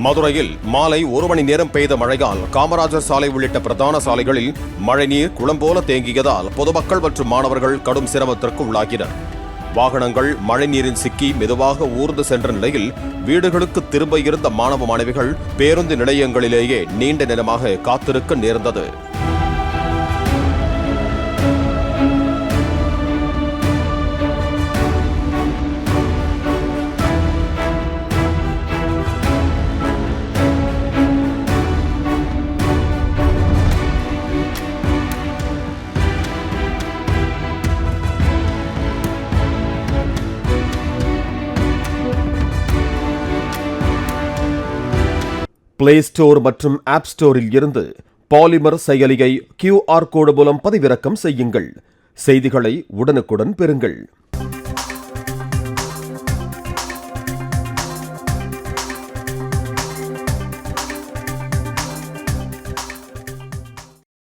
மதுரையில் மாலை 1 மணி நேரம் பெய்த மழையால் காமராஜர் சாலை உள்ளிட்ட பிரதான சாலைகளில் மழைநீர் குளம் போல தேங்கியதால் பொதுமக்கள் மற்றும் மாணவர்கள் கடும் சிரமத்திற்கு உள்ளாகினர். வாகனங்கள் மழைநீரில் சிக்கி மெதுவாக ஊர்ந்து சென்ற நிலையில் வீடுகளுக்கு திரும்ப இருந்த மாணவ மாணவிகள் பேருந்து நிலையங்களிலேயே நீண்ட நேரமாக காத்திருக்க நேர்ந்தது. பிளே ஸ்டோர் மற்றும் ஆப் ஸ்டோரில் இருந்து பாலிமர் செயலியை QR கோடு மூலம் பதிவிறக்கம் செய்யுங்கள். செய்திகளை உடனுக்குடன் பெறுங்கள்.